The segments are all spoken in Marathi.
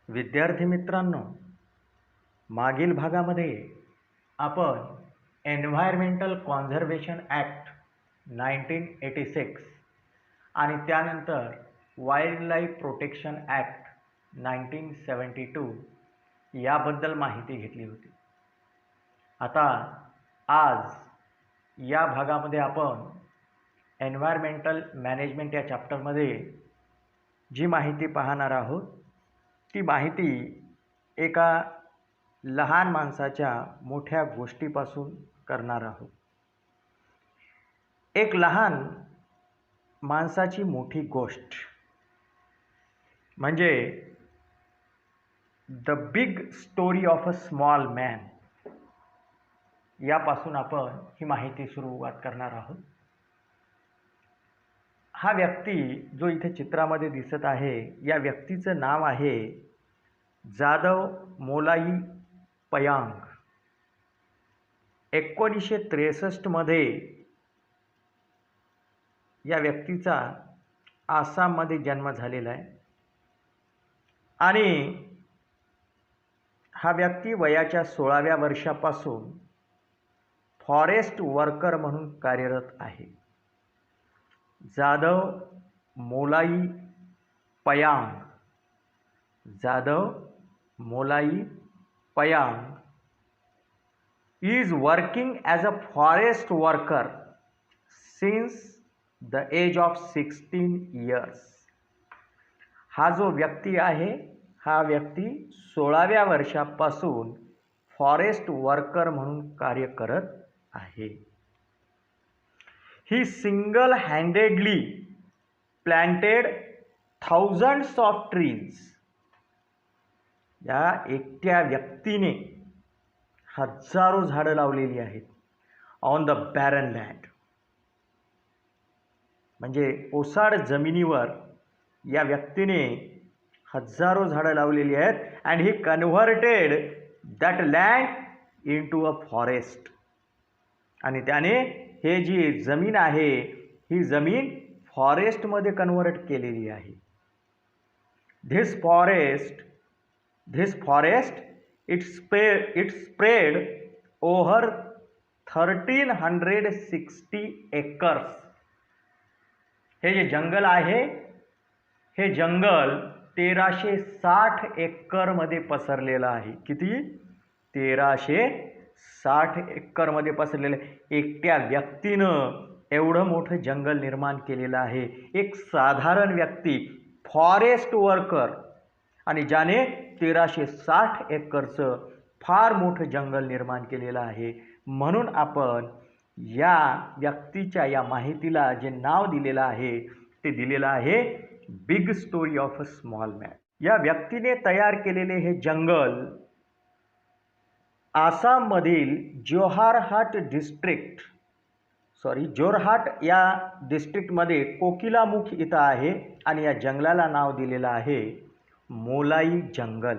विद्यार्थी मित्रांनो, मागील भागामध्ये आपण एन्व्हायरमेंटल कॉन्झर्वेशन ॲक्ट 1986 आणि त्यानंतर वाईल्ड लाईफ प्रोटेक्शन ॲक्ट 1972 याबद्दल माहिती घेतली होती. आता आज या भागामध्ये आपण एन्व्हायरमेंटल मॅनेजमेंट या चॅप्टरमध्ये जी माहिती पाहणार आहोत ती माहिती एका लहान माणसाच्या मोठ्या गोष्टीपासून करणार आहोत. एक लहान माणसाची मोठी गोष्ट म्हणजे the big story of a small man यापासून आपण ही माहिती सुरुवात करणार आहोत. हा व्यक्ती जो इथे चित्रामध्ये दिसत आहे या व्यक्तीचं नाव आहे जादव मोलाई पयांग. 1963 मध्ये या व्यक्तीचा आसाममध्ये जन्म झालेला आहे आणि हा व्यक्ती वयाच्या 16व्या वर्षापासून फॉरेस्ट वर्कर म्हणून कार्यरत आहे. जादव मोलाई पयांग, जादव मोलाई पयांग is working as a forest worker since the age of 16 years. हा जो व्यक्ती आहे हा व्यक्ती 16व्या वर्षापासून फॉरेस्ट वर्कर म्हणून कार्य करत आहे. He single-handedly planted thousands of trees. या एकट्या व्यक्तीने हजारो झाडं लावलेली आहेत ऑन द बॅरन लँड. म्हणजे ओसाड जमिनीवर या व्यक्तीने हजारो झाडं लावलेली आहेत and he converted that land into a forest. आणि त्याने हे जी जमीन आहे ही जमीन फॉरेस्टमध्ये कन्व्हर्ट केलेली आहे. This forest it spread over 1360 acres. हे जे जंगल आहे हे जंगल 1360 एकरमध्ये पसरलेलं आहे. किती? 1360 एकरमध्ये पसरलेलं. एकट्या व्यक्तीनं एवढं मोठं जंगल निर्माण केलेलं आहे. एक साधारण व्यक्ती फॉरेस्ट वर्कर आणि ज्याने 1360 एकरचं फार मोठं जंगल निर्माण केलेलं आहे. म्हणून आपण या व्यक्तीच्या या माहितीला जे नाव दिलेलं आहे ते दिलेलं आहे big story of a small man. या व्यक्तीने तयार केलेले हे जंगल आसाममधील जोरहाट या डिस्ट्रिक्टमध्ये कोकिलामुख इथं आहे आणि या जंगलाला नाव दिलेलं आहे मोलाई जंगल.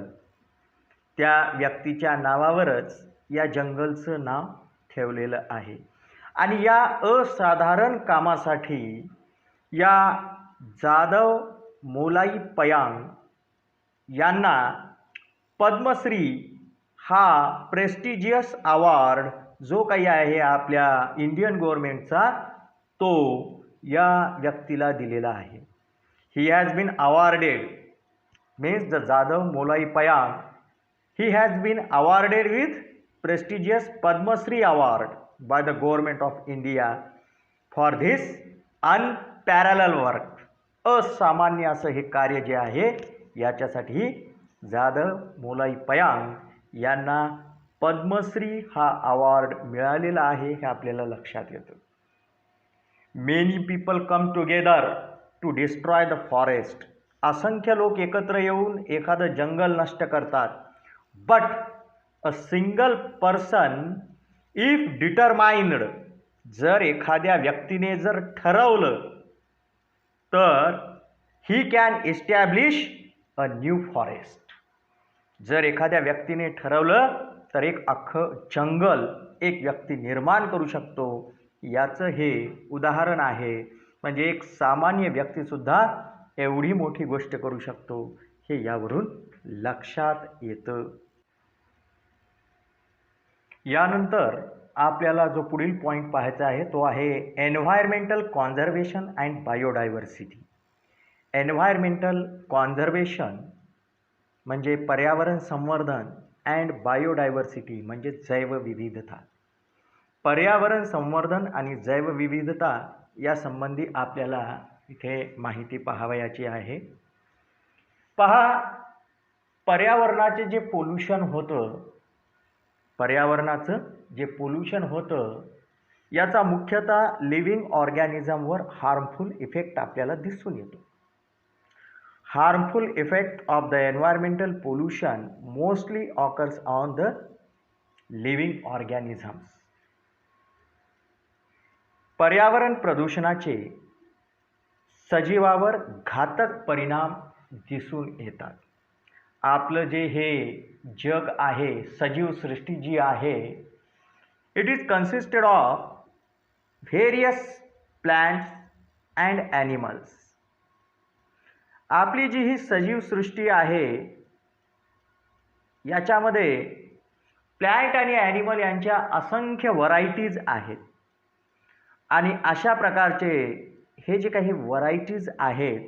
त्या व्यक्तीच्या नावावरच या जंगलचं नाव ठेवलेलं आहे. आणि या असाधारण कामासाठी या जादव मोलाई पयांग यांना पद्मश्री हा प्रेस्टिजियस अवॉर्ड जो काही आहे आपल्या इंडियन गव्हर्नमेंटचा तो या व्यक्तीला दिलेला आहे. He has been awarded means the Jadav Molai Payang, he has been awarded with prestigious Padma Shri award by the government of India for this unparalleled work. असामान्य असं हे कार्य जे आहे याच्यासाठी जादव मोलाई पयांग यांना पद्मश्री हा अवॉर्ड मिळालेला आहे हे आपल्याला लक्षात येतं. Many people come together to destroy the forest. असंख्य लोक एकत्र येऊन एखादं जंगल नष्ट करतात. But a single person if determined, जर एखाद्या व्यक्तीने जर ठरवलं तर he can establish a new forest. जर एखाद्या व्यक्तीने ठरवलं तर एक अख्खं जंगल एक व्यक्ती निर्माण करू शकतो. याचं हे उदाहरण आहे. म्हणजे एक सामान्य व्यक्तीसुद्धा एवढी मोठी गोष्ट करू शकतो हे यावरून लक्षात येतं. यानंतर आपल्याला जो पुढील पॉईंट पाहायचा आहे तो आहे environmental conservation and biodiversity. Environmental conservation म्हणजे पर्यावरण संवर्धन अँड बायोडायव्हर्सिटी म्हणजे जैवविविधता. पर्यावरण संवर्धन आणि जैवविविधता या संबंधी आपल्याला इथे माहिती पाहावयाची आहे. पहा, पर्यावरणाचे जे पोल्युशन होतं, पर्यावरणाचं जे पोल्युशन होतं याचा मुख्यतः लिव्हिंग ऑर्गॅनिझमवर हार्मफुल इफेक्ट आपल्याला दिसून येतो. Harmful effect of the environmental pollution mostly occurs on the living organisms. पर्यावरण प्रदूषणाचे सजीवावर घातक परिणाम दिसून येतात. आपलं जे हे जग आहे, सजीव सृष्टी जी आहे, it is consisted of various plants and animals. आपली जी ही सजीव सृष्टी आहे याच्यामध्ये प्लॅन्ट आणि ॲनिमल यांच्या असंख्य व्हरायटीज आहेत आणि अशा प्रकारचे हे जे काही व्हरायटीज आहेत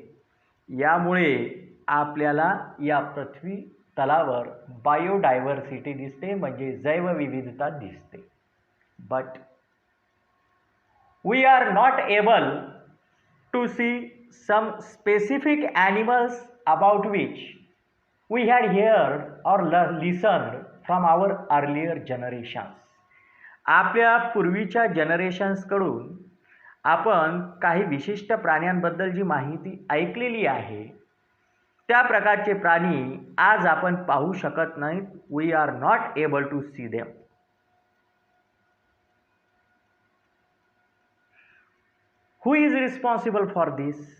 यामुळे आपल्याला या पृथ्वी तलावर बायोडायव्हर्सिटी दिसते, म्हणजे जैवविविधता दिसते. But we are not able to see some specific animals about which we had heard or listened from our earlier generations. आपल्या पूर्वीच्या जनरेशन्सकडून आपण काही विशिष्ट प्राण्यांबद्दल जी माहिती ऐकलेली आहे त्या प्रकारचे प्राणी आज आपण पाहू शकत नाहीत. We are not able to see them. Who is responsible for this?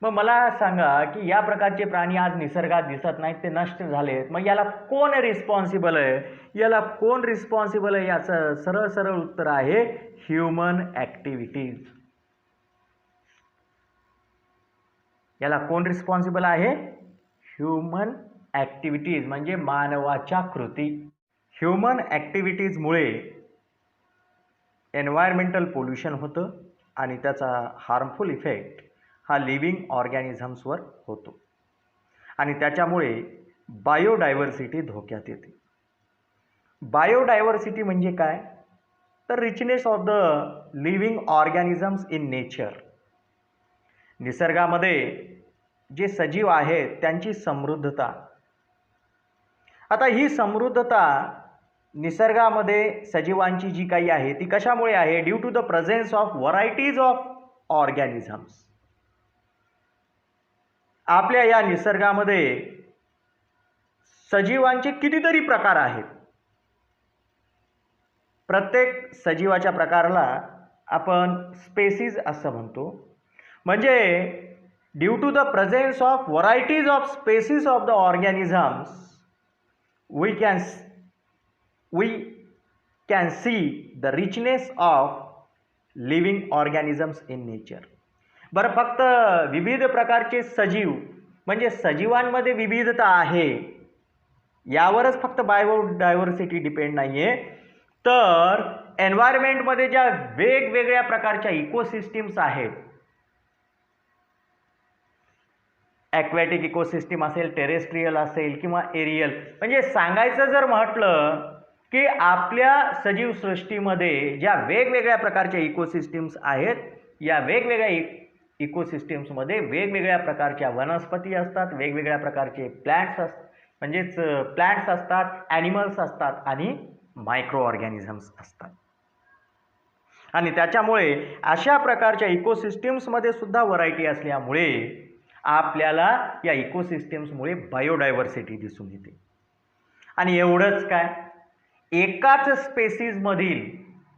मग मला सांगा की या प्रकारचे प्राणी आज निसर्गात दिसत नाहीत, ते नष्ट झालेत. मग याला कोण रिस्पॉन्सिबल आहे? याला कोण रिस्पॉन्सिबल आहे? याचं सरळ सरळ उत्तर आहे ह्युमन ॲक्टिव्हिटीज. याला कोण रिस्पॉन्सिबल आहे? ह्युमन ॲक्टिव्हिटीज म्हणजे मानवाच्या कृती. ह्युमन ॲक्टिव्हिटीजमुळे एन्व्हायरमेंटल पोल्युशन होतं आणि त्याचा हार्मफुल इफेक्ट हा लिव्हिंग ऑर्गॅनिझम्सवर होतो आणि त्याच्यामुळे बायोडायव्हर्सिटी धोक्यात येते. बायोडायव्हर्सिटी म्हणजे काय? तर richness of the living organisms in nature. निसर्गामध्ये जे सजीव आहेत त्यांची समृद्धता. आता ही समृद्धता निसर्गामध्ये सजीवांची जी काही आहे ती कशामुळे आहे? Due to the presence of varieties of organisms. आपल्या या निसर्गामध्ये सजीवांचे कितीतरी प्रकार आहेत. प्रत्येक सजीवाच्या प्रकाराला आपण स्पेसीज असं म्हणतो. म्हणजे due to the presence of varieties of species of the organisms we can see the richness of living organisms in nature. बरं, फक्त विविध प्रकारचे सजीव म्हणजे सजीवांमध्ये विविधता आहे यावरच फक्त बायोडायव्हर्सिटी डिपेंड नाही आहे, तर एन्व्हायरमेंटमध्ये ज्या वेगवेगळ्या प्रकारच्या इकोसिस्टीम्स आहेत, ॲक्वॅटिक इकोसिस्टीम असेल, टेरेस्ट्रियल असेल किंवा एरियल, म्हणजे सांगायचं जर म्हटलं की आपल्या सजीव सृष्टीमध्ये ज्या वेगवेगळ्या प्रकारच्या इकोसिस्टीम्स आहेत, या वेगवेगळ्या इकोसिस्टीम्समध्ये वेगवेगळ्या प्रकारच्या वनस्पती असतात, वेगवेगळ्या प्रकारचे प्लांट्स असतात, ॲनिमल्स असतात आणि मायक्रो ऑर्गॅनिझम्स असतात. आणि त्याच्यामुळे अशा प्रकारच्या इकोसिस्टीम्समध्ये सुद्धा व्हरायटी असल्यामुळे आपल्याला या इकोसिस्टीम्समुळे बायोडायव्हर्सिटी दिसून येते. आणि एवढंच काय, एकाच स्पेसीजमधील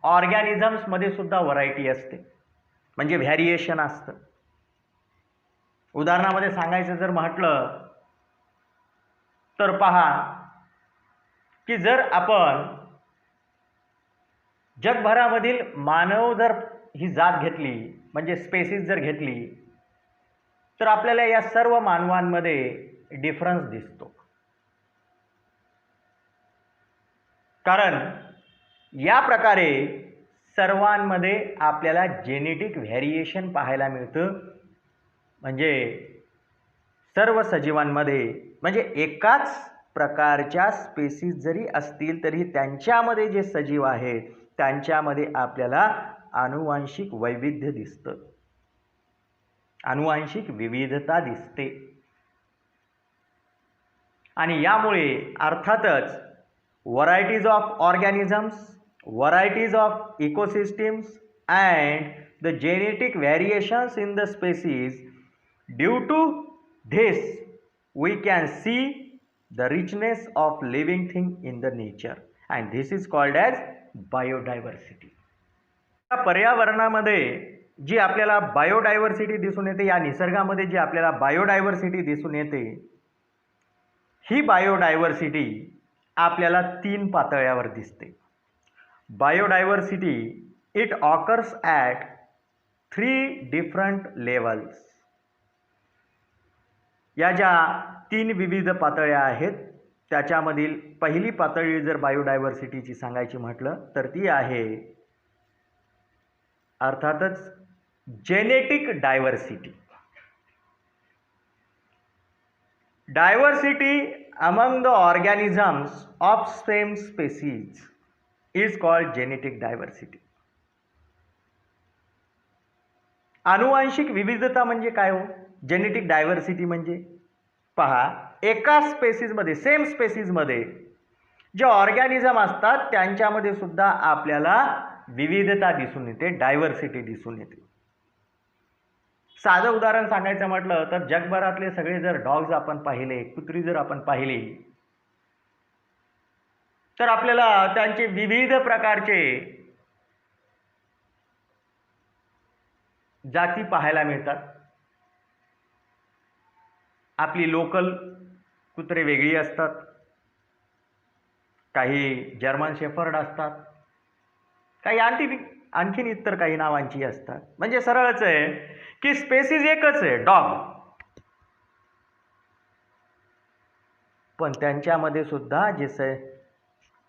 ऑर्गॅनिझम्समध्ये सुद्धा व्हरायटी असते, म्हणजे व्हॅरिएशन असतं. उदाहरणामध्ये सांगायचं जर म्हटलं तर पहा की जर आपण जगभरामधील मानव जर ही जात घेतली, म्हणजे स्पेसीज जर घेतली, तर आपल्याला या सर्व मानवांमध्ये डिफरन्स दिसतो. कारण या प्रकारे सर्वांमध्ये आपल्याला जेनेटिक व्हेरिएशन पाहायला मिळतं. म्हणजे सर्व सजीवांमध्ये, म्हणजे एकाच प्रकारच्या स्पेसीज जरी असतील तरी त्यांच्यामध्ये जे सजीव आहेत त्यांच्यामध्ये आपल्याला आनुवांशिक वैविध्य दिसतं, आनुवांशिक विविधता दिसते. आणि यामुळे अर्थातच varieties of organisms, varieties of ecosystems and the genetic variations in the species. Due to this we can see the richness of living thing in the nature and this is called as biodiversity. पर्यावरणामध्ये जी आपल्याला बायोडायव्हर्सिटी दिसून येते, या निसर्गामध्ये जी आपल्याला बायोडायव्हर्सिटी दिसून येते, ही बायोडायव्हर्सिटी आपल्याला 3 पातळ्यावर दिसते. Biodiversity, it occurs at 3 different levels. या ज्या 3 विविध पातळ्या आहेत त्याच्यामधील पहिली पातळी जर बायोडायव्हर्सिटीची सांगायची म्हटलं तर ती आहे अर्थातच genetic diversity. Diversity among the organisms of same species is called genetic diversity. आनुवांशिक विविधता म्हणजे काय हो? जेनेटिक डायव्हर्सिटी म्हणजे पहा, एका स्पेसीजमध्ये, सेम स्पेसीजमध्ये जे ऑर्गॅनिझम असतात त्यांच्यामध्ये सुद्धा आपल्याला विविधता दिसून येते, डायव्हर्सिटी दिसून येते. साधं उदाहरण सांगायचं म्हटलं तर जगभरातले सगळे जर डॉग्स आपण पाहिले, कुत्री जर आपण पाहिली तर आपल्याला त्यांचे विविध प्रकारचे जाती पाहायला मिळतात. आपली लोकल कुत्रे वेगळी असतात, काही जर्मन शेफर्ड असतात, काही आणखीन इतर काही नावांची असतात. म्हणजे सरळच आहे की स्पेसीज एकच आहे, डॉग, पण त्यांच्यामध्ये सुद्धा जे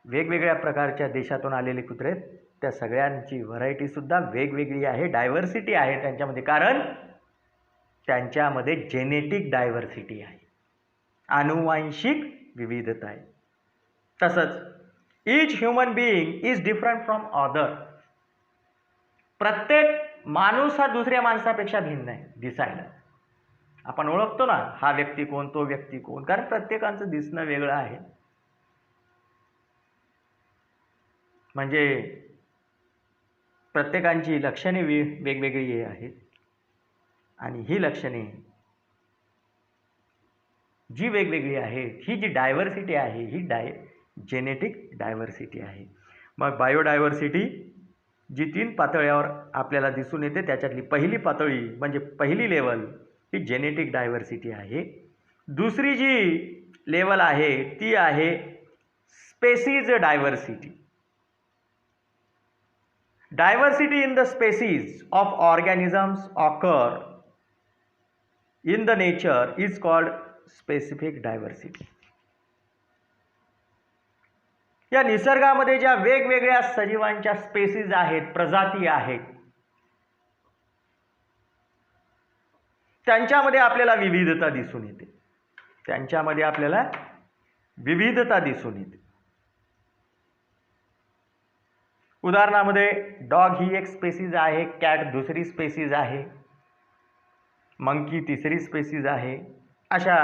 वेगवेगळ्या प्रकारच्या देशातून आलेले कुत्रे आहेत त्या सगळ्यांची व्हरायटी सुद्धा वेगवेगळी आहे, डायव्हर्सिटी आहे त्यांच्यामध्ये. कारण त्यांच्यामध्ये जेनेटिक डायव्हर्सिटी आहे, आनुवांशिक विविधता आहे. तसंच each human being is different from other. प्रत्येक माणूस हा दुसऱ्या माणसापेक्षा भिन्न आहे दिसायला. आपण ओळखतो ना, हा व्यक्ती कोण, तो व्यक्ती कोण, कारण प्रत्येकाचं दिसणं वेगळं आहे. म्हणजे प्रत्येकांची लक्षणे वेगवेगळी आहेत आणि ही लक्षणे जी वेगवेगळी आहेत, ही जी डायव्हर्सिटी आहे ही जेनेटिक डायव्हर्सिटी आहे. मग बायोडायव्हर्सिटी जी 3 पातळ्यावर आपल्याला दिसून येते त्याच्यातली पहिली पातळी म्हणजे पहिली लेवल ही जेनेटिक डायव्हर्सिटी आहे. दुसरी जी लेवल आहे ती आहे species diversity. Diversity in the species of organisms occur in the nature is called specific diversity. या निसर्गामध्ये ज्या वेगवेगळ्या सजीवांच्या स्पेसीज आहेत, प्रजाती आहेत, त्यांच्यामध्ये आपल्याला विविधता दिसून येते, त्यांच्यामध्ये आपल्याला विविधता दिसून येते. उदाहरणामध्ये डॉग ही एक स्पेसीज आहे, कॅट दुसरी स्पेसीज आहे, मंकी तिसरी स्पेसीज आहे. अशा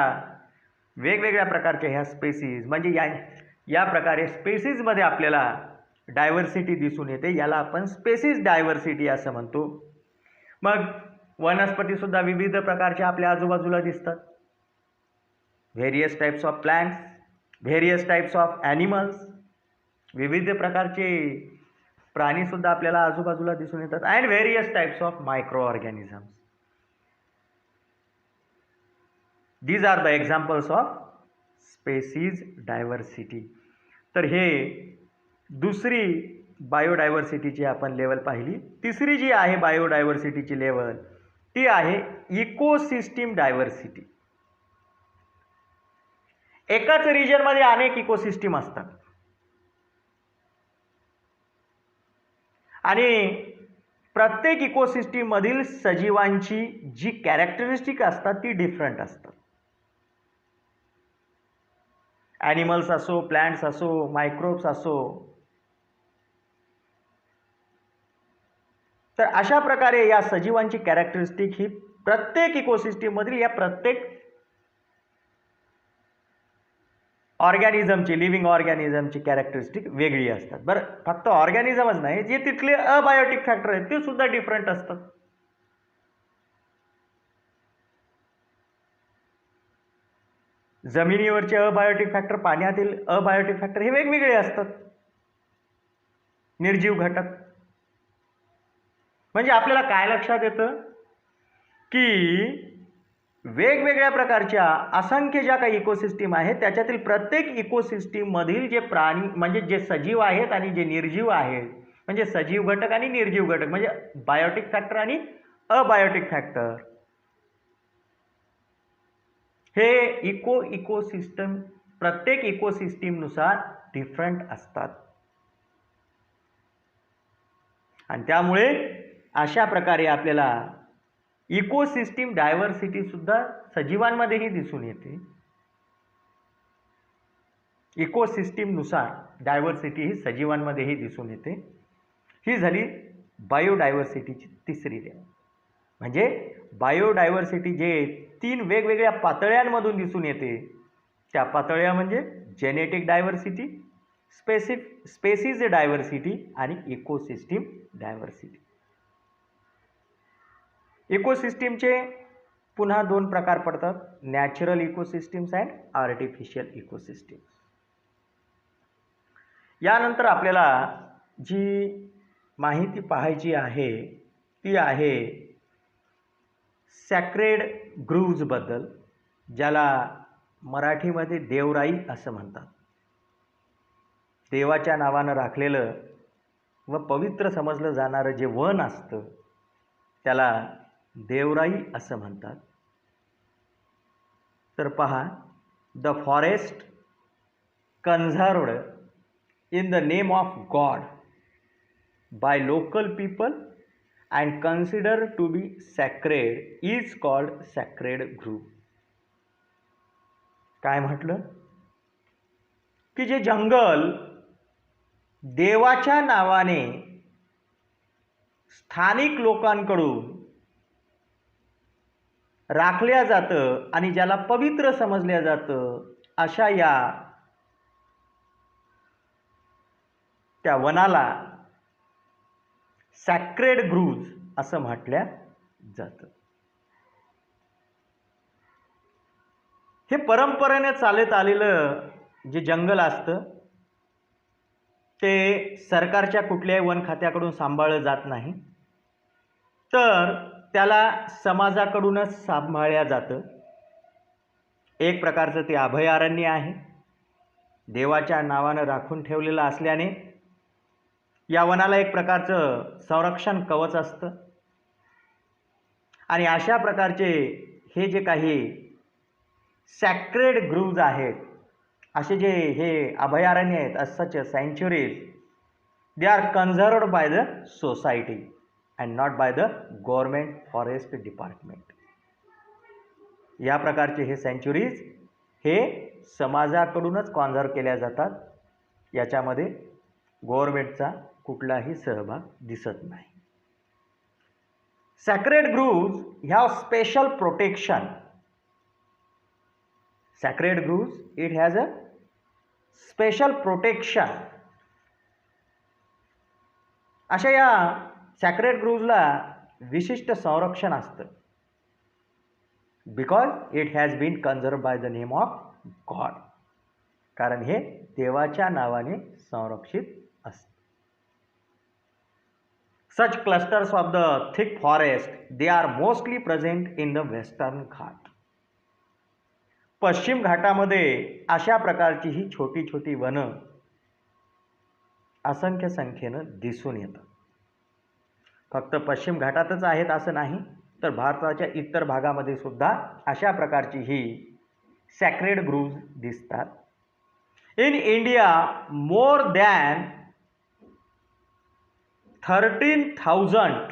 वेगवेगळ्या प्रकारच्या ह्या स्पेसीज म्हणजे या प्रकारे स्पेसीजमध्ये आपल्याला डायव्हर्सिटी दिसून येते. याला आपण स्पेसीज डायव्हर्सिटी असं म्हणतो. मग वनस्पतीसुद्धा विविध प्रकारच्या आपल्या आजूबाजूला दिसतात. Various types of plants, various types of animals, विविध प्रकारचे प्राणीसुद्धा आपल्याला आजूबाजूला दिसून येतात. And various types of micro organisms. These are the examples of species diversity. तर हे दुसरी बायोडायव्हर्सिटीची आपण लेवल पाहिली. तिसरी जी आहे बायोडायव्हर्सिटीची लेवल ती आहे इकोसिस्टीम डायव्हर्सिटी. एकाच रिजनमध्ये अनेक इकोसिस्टीम असतात आणि प्रत्येक इकोसिस्टीम मधील सजीवांची जी कॅरेक्टरिस्टिक असतात ती डिफरंट असतात. ॲनिमल्स असो, प्लांट्स असो, मायक्रोब्स असो. तर अशा प्रकारे या सजीवांची कॅरेक्टरिस्टिक ही प्रत्येक इकोसिस्टीम मधील या प्रत्येक ऑर्गॅनिझमची, लिव्हिंग ऑर्गॅनिझमची कॅरेक्टरिस्टिक वेगळी असतात. बरं, फक्त ऑर्गॅनिझमच नाही, जे तिथले अबायोटिक फॅक्टर आहेत ते सुद्धा डिफरंट असतात. जमिनीवरचे अबायोटिक फॅक्टर, पाण्यातील अबायोटिक फॅक्टर हे वेगवेगळे असतात. निर्जीव घटक म्हणजे आपल्याला काय लक्षात येतं की वेगवेगळ्या प्रकारच्या असंख्य ज्या काही इकोसिस्टीम आहेत त्याच्यातील प्रत्येक इकोसिस्टीम मधील जे प्राणी म्हणजे जे सजीव आहेत आणि जे निर्जीव आहेत, म्हणजे सजीव घटक आणि निर्जीव घटक म्हणजे बायोटिक फॅक्टर आणि अबायोटिक फॅक्टर, हे इकोसिस्टम प्रत्येक इकोसिस्टीमनुसार डिफरंट असतात. आणि त्यामुळे अशा प्रकारे आपल्याला इकोसिस्टीम डायव्हर्सिटी सुद्धा सजीवांमध्येही दिसून येते. इकोसिस्टीमनुसार डायव्हर्सिटी ही सजीवांमध्येही दिसून येते. ही झाली बायोडायव्हर्सिटीची तिसरी लेवल. म्हणजे बायोडायव्हर्सिटी जे 3 वेगवेगळ्या पातळ्यांमधून दिसून येते त्या पातळ्या म्हणजे जेनेटिक डायव्हर्सिटी, स्पेसिस डायव्हर्सिटी आणि इकोसिस्टीम डायव्हर्सिटी. इकोसिस्टीमचे पुन्हा 2 प्रकार पडतात, नॅचरल इकोसिस्टीम्स अँड आर्टिफिशियल इकोसिस्टीम्स. यानंतर आपल्याला जी माहिती पाहायची आहे ती आहे सॅक्रेड ग्रूव्ज बद्दल, ज्याला मराठीमध्ये देवराई असं म्हणतात. देवाच्या नावानं राखलेलं व पवित्र समजलं जाणारं जे वन असतं त्याला देवराई असं म्हणतात. तर पहा, the forest conserved in the name of God by local people and consider to be sacred is called sacred grove. काय म्हटलं की जे जंगल देवाच्या नावाने स्थानिक लोकांकडून राखल्या जातं आणि ज्याला पवित्र समजल्या जातं अशा त्या वनाला सॅक्रेड ग्रूव्ज असं म्हटल्या जातं. हे परंपरेने चालत आलेलं जे जंगल असतं ते सरकारच्या कुठल्याही वन खात्याकडून सांभाळलं जात नाही, तर त्याला समाजाकडूनच सांभाळल्या जातं. एक प्रकारचं ते अभयारण्य आहे. देवाच्या नावानं राखून ठेवलेलं असल्याने या वनाला एक प्रकारचं संरक्षण कवच असतं. आणि अशा प्रकारचे हे जे काही सॅक्रेड ग्रूव्ज आहेत, असे जे हे अभयारण्य आहेत, as such sanctuaries, they are conserved by the society and not by the government forest department. या प्रकारचे हे सँच्युरीज हे समाजाकडूनच कॉन्झर्व केल्या जातात. याच्यामध्ये गव्हर्नमेंटचा कुठलाही सहभाग दिसत नाही. सॅक्रेड ग्रूव्ज ह्या special protection. Sacred groves it has a special protection. अशा या सॅक्रेड ग्रूव्जला विशिष्ट संरक्षण असतं, because it has been conserved by the name of God. कारण हे देवाच्या नावाने संरक्षित असतं. Such clusters of the thick forest, they are mostly present in the western Ghat. पश्चिम घाटामध्ये अशा प्रकारची ही छोटी छोटी वनं असंख्य संख्येनं दिसून येतात. फक्त पश्चिम घाटातच आहेत असं नाही, तर भारताच्या इतर भागामध्ये सुद्धा अशा प्रकारची ही सॅक्रेड ग्रूव्ज दिसतात. In India more than 13,000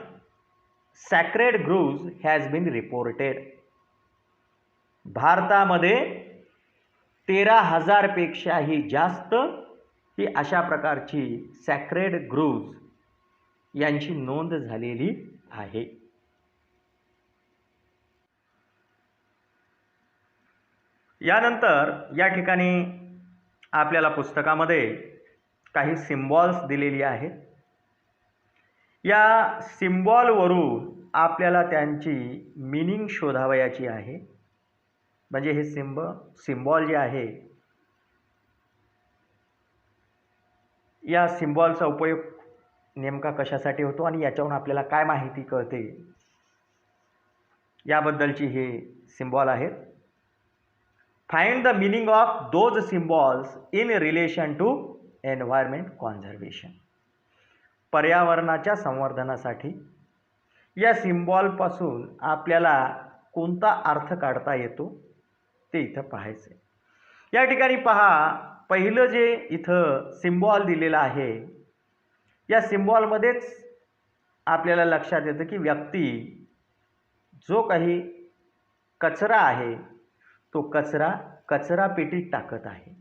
sacred groves has been reported. भारतामध्ये 13,000 पेक्षाही जास्त ही अशा प्रकारची सॅक्रेड ग्रूव्ज यांची नोंद झालेली आहे. यानंतर या ठिकाणी आपल्याला पुस्तकामध्ये काही सिम्बॉल्स दिलेली आहेत. या सिम्बॉलवरून आपल्याला त्यांची मीनिंग शोधावयाची आहे. म्हणजे हे सिम्बॉल जे आहे, या सिम्बॉलचा उपयोग नेमका कशासाठी होतो आणि याच्यावरून आपल्याला काय माहिती कळते याबद्दलची हे सिम्बॉल आहेत. Find the meaning of those symbols in relation to environment conservation. पर्यावरणाच्या संवर्धनासाठी या सिम्बॉलपासून आपल्याला कोणता अर्थ काढता येतो ते इथं पाहायचं. या ठिकाणी पहा, पहिलं जे इथं सिम्बॉल दिलेलं आहे, या सिम्बॉलमध्येच आपल्याला लक्षात येतं की व्यक्ती जो काही कचरा आहे तो कचरा पेटीत टाकत आहे.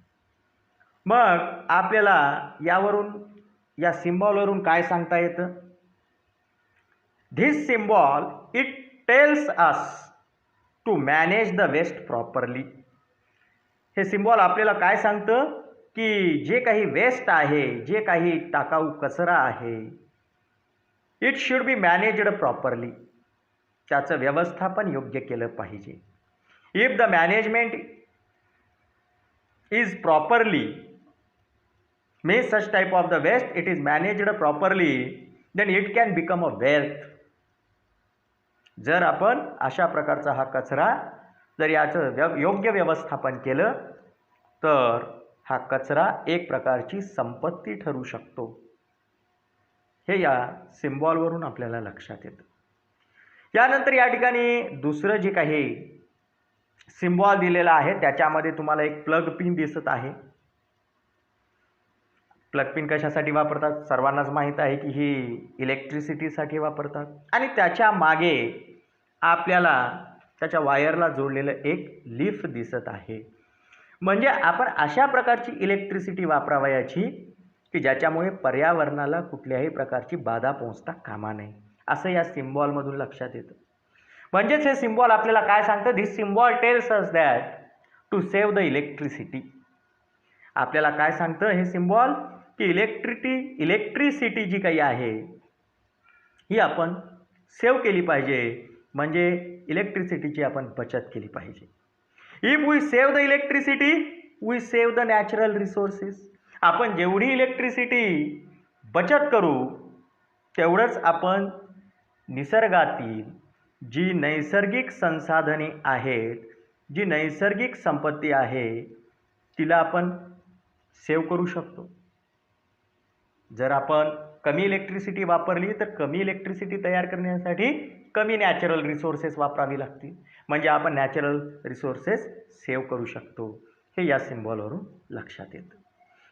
मग आपल्याला यावरून, या सिम्बॉलवरून काय सांगता येतं? This symbol it tells us to manage the waste properly. हे सिम्बॉल आपल्याला काय सांगतं की जे काही वेस्ट आहे, जे काही टाकाऊ कचरा आहे, it should be managed properly. त्याचं व्यवस्थापन योग्य केलं पाहिजे. If the management is properly, means such type of the waste it is managed properly, then it can become a wealth. जर आपण अशा प्रकारचा हा कचरा जर याचं योग्य व्यवस्थापन केलं तर हा कचरा एक प्रकारची संपत्ती ठरू शकतो. हे या सिम्बॉलवरून आपल्याला लक्षात येतं. यानंतर या ठिकाणी दुसरं जे काही सिम्बॉल दिलेला आहे त्याच्यामध्ये तुम्हाला एक प्लग पिन दिसत आहे. प्लग पिन कशासाठी वापरतात? सर्वांनाच माहीत आहे की ही इलेक्ट्रिसिटीसाठी वापरतात. आणि त्याच्या मागे आपल्याला त्याच्या वायरला जोडलेलं एक लीफ दिसत आहे. म्हणजे आपण अशा प्रकारची इलेक्ट्रिसिटी वापरावयाची की ज्याच्यामुळे पर्यावरणाला कुठल्याही प्रकारची बाधा पोहोचता कामा नये, असं या सिम्बॉलमधून लक्षात येतं. म्हणजेच हे सिम्बॉल आपल्याला काय सांगतं? This symbol tells us that to save the electricity. आपल्याला काय सांगतं हे सिम्बॉल? की इलेक्ट्रिसिटी जी काही आहे ही आपण सेव्ह केली पाहिजे. म्हणजे इलेक्ट्रिसिटीची आपण बचत केली पाहिजे. If we save the electricity we save the natural resources. आपण जेवढी इलेक्ट्रिसिटी बचत करू तेवढंच आपण निसर्गातील जी नैसर्गिक संसाधने आहेत, जी नैसर्गिक संपत्ती आहे तिला आपण सेव्ह करू शकतो. जर आपण कमी इलेक्ट्रिसिटी वापरली तर कमी इलेक्ट्रिसिटी तयार करण्यासाठी कमी नॅचरल रिसोर्सेस वापरावी लागतील. म्हणजे आपण नॅचरल रिसोर्सेस सेव्ह करू शकतो. हे या सिम्बॉलवरून लक्षात येतं.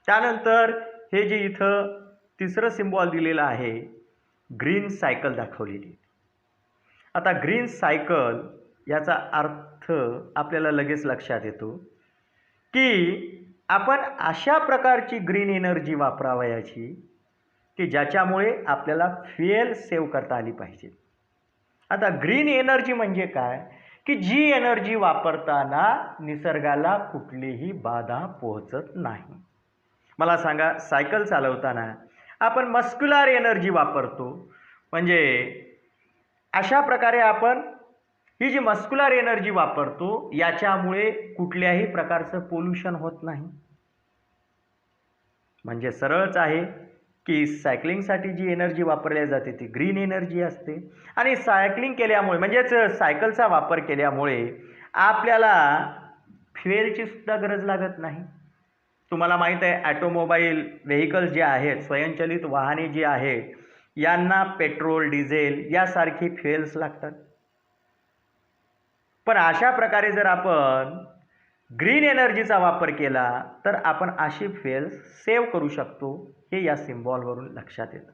त्यानंतर हे जे इथं तिसरं सिम्बॉल दिलेलं आहे, ग्रीन सायकल दाखवलेली. आता ग्रीन सायकल याचा अर्थ आपल्याला लगेच लक्षात येतो की आपण अशा प्रकारची ग्रीन एनर्जी वापरावयाची की ज्याच्यामुळे आपल्याला फ्युएल सेव्ह करता आली पाहिजे. आता ग्रीन एनर्जी म्हणजे काय? की जी एनर्जी वापरताना निसर्गाला कुठलीही बाधा पोहोचत नाही. मला सांगा, सायकल चालवताना आपण मस्क्युलर एनर्जी वापरतो. म्हणजे अशा प्रकारे आपण ही जी मस्क्युलर एनर्जी वापरतो याच्यामुळे कुठल्याही प्रकारचं पोल्युशन होत नाही. म्हणजे सरळच आहे की सायकलिंगसाठी जी एनर्जी वापरली जाते ती ग्रीन एनर्जी असते. आणि सायकलिंग केल्यामुळे म्हणजेच सायकलचा वापर केल्यामुळे आपल्याला फ्युएलची सुद्धा गरज लागत नाही. तुम्हाला माहीत आहे ॲटोमोबाईल व्हेकल्स जे आहेत, स्वयंचलित वाहने जी आहेत, यांना पेट्रोल, डिझेल यासारखी फ्युएल्स लागतात. पण अशा प्रकारे जर आपण ग्रीन एनर्जीचा वापर केला तर आपण अशी फेल्स सेव्ह करू शकतो, हे या सिम्बॉलवरून लक्षात येतं.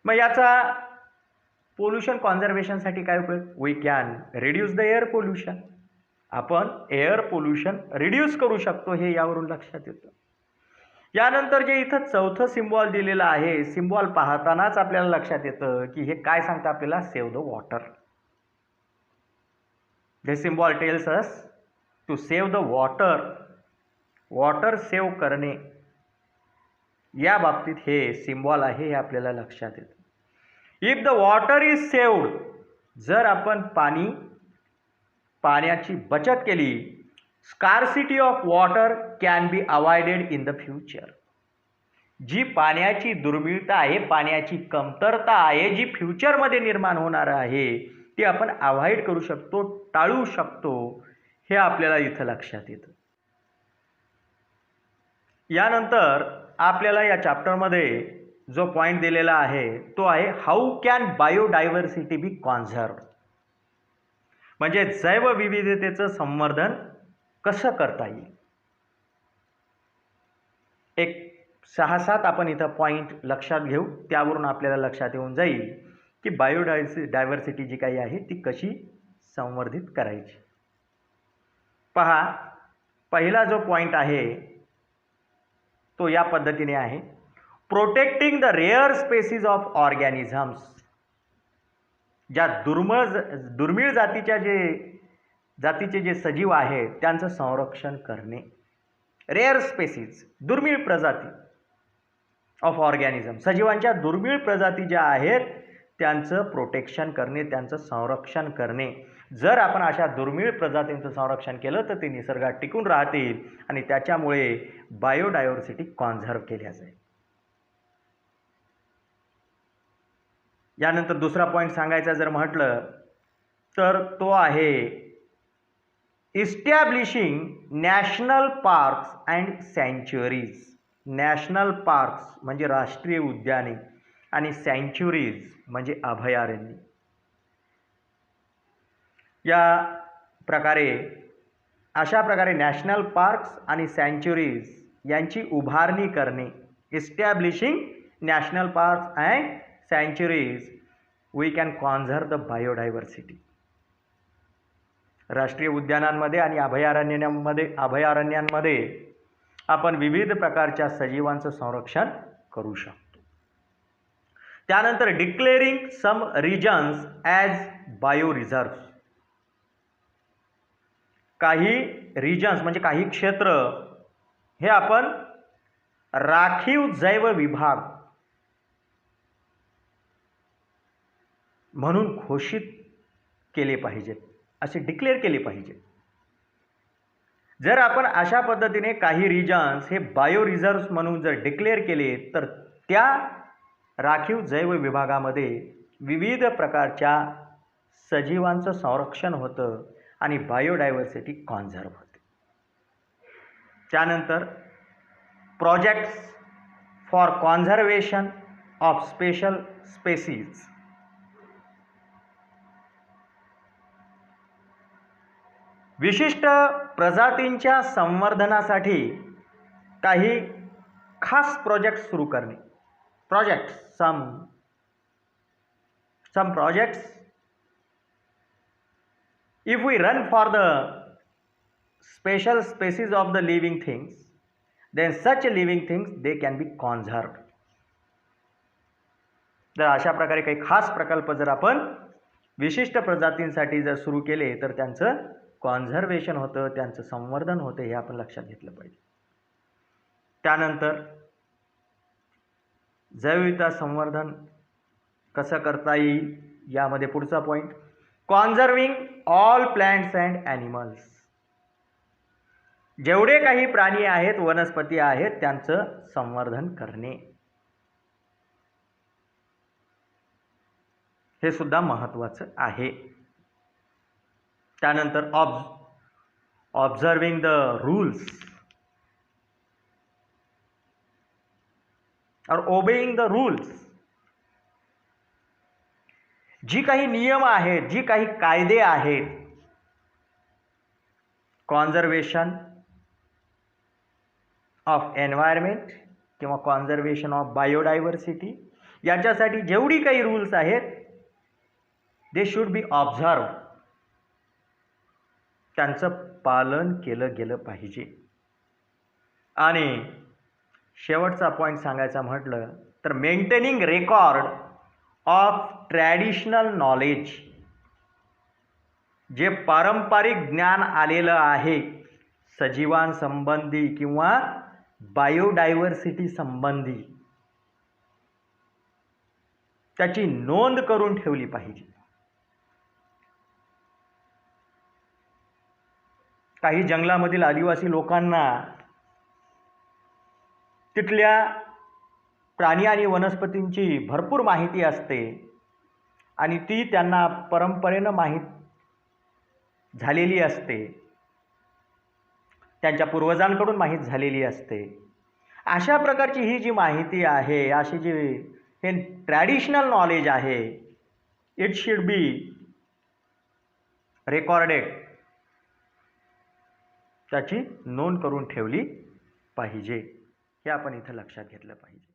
मग याचा पोल्युशन कॉन्झर्वेशनसाठी काय उपयोग? We can reduce the air pollution. आपण एअर पोल्युशन रिड्यूस करू शकतो, हे यावरून लक्षात येतं. यानंतर जे इथं चौथं सिम्बॉल दिलेलं आहे, सिम्बॉल पाहतानाच आपल्याला लक्षात येतं की हे काय सांगतं आपल्याला? Save the water. This symbol tells us to save the water. Water save करणे या बाबतीत हे सिम्बॉल आहे, हे आपल्याला लक्षात येतं. If the water is saved, जर आपण पाण्याची बचत केली, scarcity of water can be avoided in the future. जी पाण्याची दुर्मिळता आहे, पाण्याची कमतरता आहे, जी फ्युचरमध्ये निर्माण होणार आहे, ती आपण अवॉइड करू शकतो, टाळू शकतो, हे आपल्याला इथं लक्षात येतं. यानंतर आपल्याला या चॅप्टरमध्ये जो पॉईंट दिलेला आहे तो आहे हाऊ कॅन बायोडायव्हर्सिटी बी कॉन्झर्व्ड. म्हणजे जैवविविधतेचं संवर्धन कसं करता येईल. एक 6-7 आपण इथं पॉईंट लक्षात घेऊ, त्यावरून आपल्याला लक्षात येऊन जाईल की बायोडायव्हर्सिटी जी काही आहे ती कशी संवर्धित करायची. पहा, पहिला जो पॉईंट आहे तो या पद्धतीने आहे, protecting the rare species of organisms. ज्या दुर्मिळ जातीचे जे सजीव आहेत त्यांचं संरक्षण करणे. रेअर स्पेसीज, दुर्मिळ प्रजाती ऑफ ऑर्गॅनिझम, सजीवांच्या दुर्मिळ प्रजाती ज्या आहेत त्यांचं प्रोटेक्शन करणे, त्यांचं संरक्षण करणे. जर आपण अशा दुर्मिळ प्रजातींचं संरक्षण केलं तर ते निसर्गात टिकून राहतील आणि त्याच्यामुळे बायोडायव्हर्सिटी कॉन्झर्व्ह केल्या जाईल. यानंतर दुसरा पॉईंट सांगायचा जर म्हटलं तर तो आहे establishing national parks and sanctuaries. National parks म्हणजे राष्ट्रीय उद्याने आणि सँच्युरीज म्हणजे अभयारण्य. अशा प्रकारे नॅशनल पार्क्स आणि सँच्युरीज यांची उभारणी करणे. Establishing national parks and sanctuaries we can conserve the biodiversity. राष्ट्रीय उद्यानांमध्ये आणि अभयारण्यांमध्ये आपण विविध प्रकारच्या सजीवांचं संरक्षण करू शकतो. त्यानंतर declaring some regions as bio reserve. काही रिजन्स म्हणजे काही क्षेत्र हे आपण राखीव जैव विभाग म्हणून घोषित केले पाहिजेत, असे डिक्लेअर केले पाहिजेत. जर आपण अशा पद्धतीने काही रिजन्स हे बायो रिझर्व्स म्हणून जर डिक्लेअर केले तर त्या राखीव जैव विभागामध्ये विविध प्रकारच्या सजीवांचं संरक्षण होतं आणि बायोडायव्हर्सिटी कॉन्झर्व्ह होते. त्यानंतर projects for conservation of special species. विशिष्ट प्रजातींच्या संवर्धनासाठी काही खास प्रोजेक्ट्स सुरू करणे. some projects, if we run for the special species of the living things, then such living things they can be conserved. जर अशा प्रकारे काही खास प्रकल्प जर आपण विशिष्ट प्रजातींसाठी जर सुरू केले तर त्यांचं कॉन्झर्वेशन होतं, त्यांचं संवर्धन होतं, हे आपण लक्षात घेतलं पाहिजे. त्यानंतर जैवविविधता संवर्धन कसं करता येईल यामध्ये पुढचा point, conserving all plants and animals. जेवढे काही प्राणी आहेत, वनस्पती आहेत, त्यांचं संवर्धन करणे हे सुद्धा महत्त्वाचं आहे. त्यानंतर ऑब्झर्विंग द रूल्स और ओबेइंग द रूल्स. जी काही नियम आहेत, जी काही कायदे आहेत, कॉन्झर्वेशन ऑफ एन्व्हायरमेंट किंवा कॉन्झर्वेशन ऑफ बायोडायव्हर्सिटी, याच्यासाठी जेवढी काही रूल्स आहेत दे शुड बी ऑब्झर्व, त्यांचं पालन केलं गेलं पाहिजे. आणि शेवटचा पॉईंट सांगायचा म्हटलं तर maintaining record of traditional knowledge, जे पारंपरिक ज्ञान आलेलं आहे सजीवांसंबंधी किंवा बायोडायव्हर्सिटी संबंधी, त्याची नोंद करून ठेवली पाहिजे. काही जंगलामधील आदिवासी लोकांना तिथल्या प्राणी आणि वनस्पतींची भरपूर माहिती असते आणि ती त्यांना परंपरेनं माहीत झालेली असते, त्यांच्या पूर्वजांकडून माहीत झालेली असते. अशा प्रकारची ही जी माहिती आहे, अशी जी हे ट्रॅडिशनल नॉलेज आहे, इट शुड बी रेकॉर्डेड, त्याची नोंद करून ठेवली पाहिजे. हे आपण इथं लक्षात घेतलं पाहिजे.